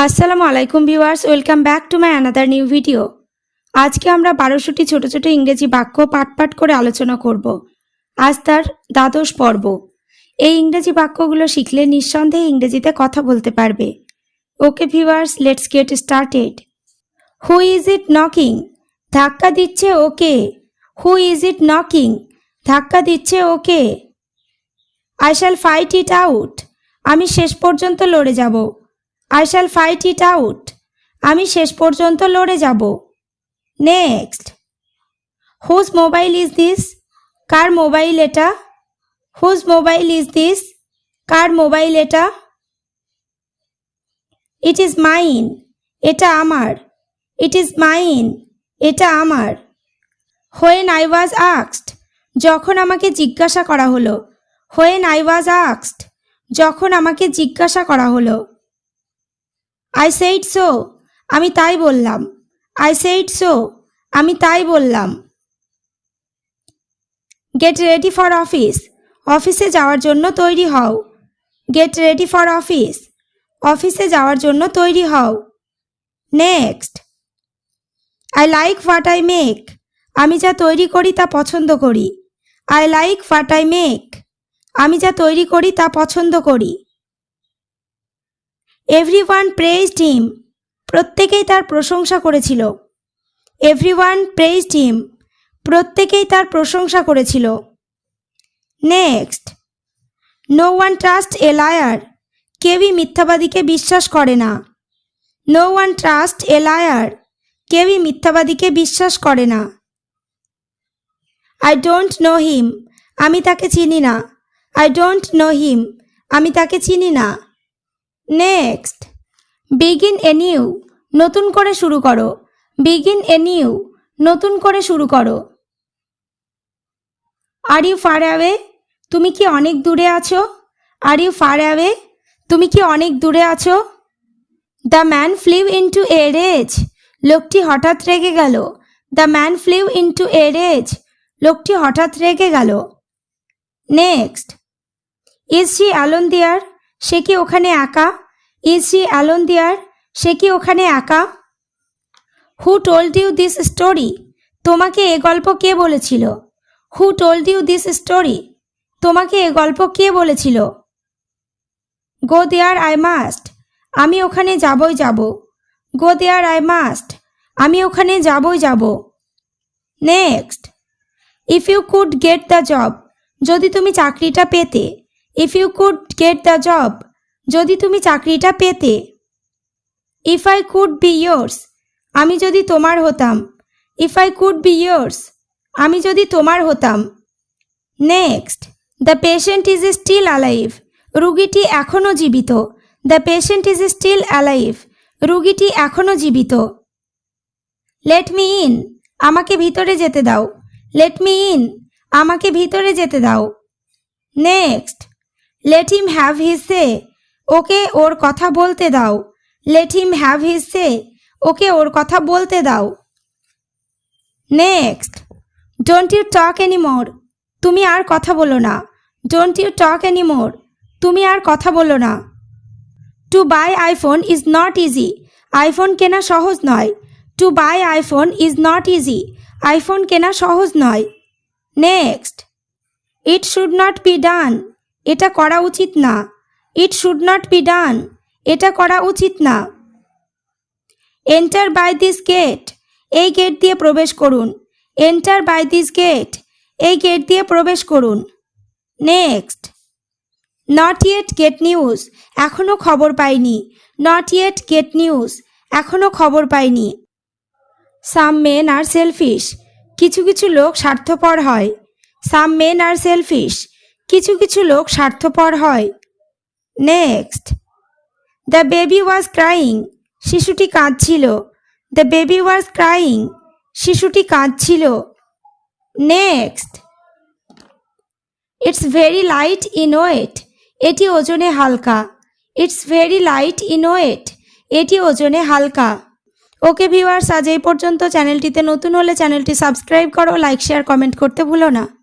আসসালামু আলাইকুম viewers, welcome back to my another new video. আজকে আমরা 1200টি ছোট ছোট ইংরেজি বাক্য পাঠ করে আলোচনা করব। আজ তার দ্বাদশ পর্ব। এই ইংরেজি বাক্যগুলো শিখলে নিঃসন্দেহে ইংরেজিতে কথা বলতে পারবে। Okay viewers, let's get started. Who is it knocking? ধাক্কা দিচ্ছে ওকে। Who is it knocking? ধাক্কা দিচ্ছে ওকে। I shall fight it out. আমি শেষ পর্যন্ত লড়ে যাব। I shall fight it out. আমি শেষ পর্যন্ত লড়ে যাব। Next. Whose mobile is this? কার মোবাইল এটা? Whose mobile is this? কার মোবাইল এটা? It is mine. এটা আমার। It is mine. এটা আমার। When I was asked. যখন আমাকে জিজ্ঞাসা করা হলো। When I was asked. যখন আমাকে জিজ্ঞাসা করা হলো। I said so. আমি তাই বললাম। I said so. আমি তাই বললাম। Get ready for office. অফিসে যাওয়ার জন্য তৈরি হও। Get ready for office. অফিসে যাওয়ার জন্য তৈরি হও। Next. I like what I make. আমি যা তৈরি করি তা পছন্দ করি। I like what I make. আমি যা তৈরি করি তা পছন্দ করি। Everyone praised him. প্রত্যেকেই তার প্রশংসা করেছিল। Everyone praised him. প্রত্যেকেই তার প্রশংসা করেছিল। Next. No one trusts a liar. কেউই মিথ্যাবাদীকে বিশ্বাস করে না। No one trusts a liar. কেউই মিথ্যাবাদীকে বিশ্বাস করে না। I don't know him. আমি তাকে চিনি না। I don't know him. আমি তাকে চিনি না। নেক্সট। Begin a new. নতুন করে শুরু করো। Begin a new. নতুন করে শুরু করো। Are you far away? তুমি কি অনেক দূরে আছো? Are you far away? তুমি কি অনেক দূরে আছো? The man flew into a rage. লোকটি হঠাৎ রেগে গেল। The man flew into a rage. লোকটি হঠাৎ রেগে গেল। Next. Is she alone there? সে কি ওখানে একা? Is she alone there? সে কি ওখানে একা? Who told you this story? তোমাকে এ গল্প কে বলেছিল? Who told you this story? তোমাকে এ গল্প কে বলেছিল? Go there I must. আমি ওখানে যাবই যাব। Go there I must. আমি ওখানে যাবই যাব। Next. If you could get the job. যদি তুমি চাকরিটা পেতে। If you could get the job. যদি তুমি চাকরিটা পেতে। If I could be yours. আমি যদি তোমার হতাম। If I could be yours. আমি যদি তোমার হতাম। Next. The patient is still alive. রুগীটি এখনও জীবিত। The patient is still alive. রুগীটি এখনও জীবিত। Let me in. আমাকে ভিতরে যেতে দাও। Let me in. আমাকে ভিতরে যেতে দাও। Next. Let him have his say. ওকে ওর কথা বলতে দাও। Let him have his say. ওকে ওর কথা বলতে দাও। Next. Don't you talk anymore. তুমি আর কথা বলো না। Don't you talk anymore. তুমি আর কথা বলো না। To buy iPhone is not easy. IPhone কেনা সহজ নয়। To buy iPhone is not easy. IPhone কেনা সহজ নয়। Next. It should not be done. এটা করা উচিত না। It should not be done. এটা করা উচিত না। Enter by this gate. এই গেট দিয়ে প্রবেশ করুন। Enter by this gate. এই গেট দিয়ে প্রবেশ করুন। Next. Not yet get news. এখনও খবর পাইনি। Not yet get news. এখনও খবর পাইনি। Some men are selfish. কিছু কিছু লোক স্বার্থপর হয়। Some men are selfish. কিছু কিছু লোক স্বার্থপর হয়। Next. The baby was crying. শিশুটি কাঁদছিল। The baby was crying. শিশুটি কাঁদছিল। Next. It's very light in weight. এটি ওজনে হালকা। It's very light in weight. এটি ওজনে হালকা। ওকে ভিউয়ার্স, আজ এই পর্যন্ত। চ্যানেলটিতে নতুন হলে চ্যানেলটি সাবস্ক্রাইব করো, লাইক শেয়ার কমেন্ট করতে ভুলো না।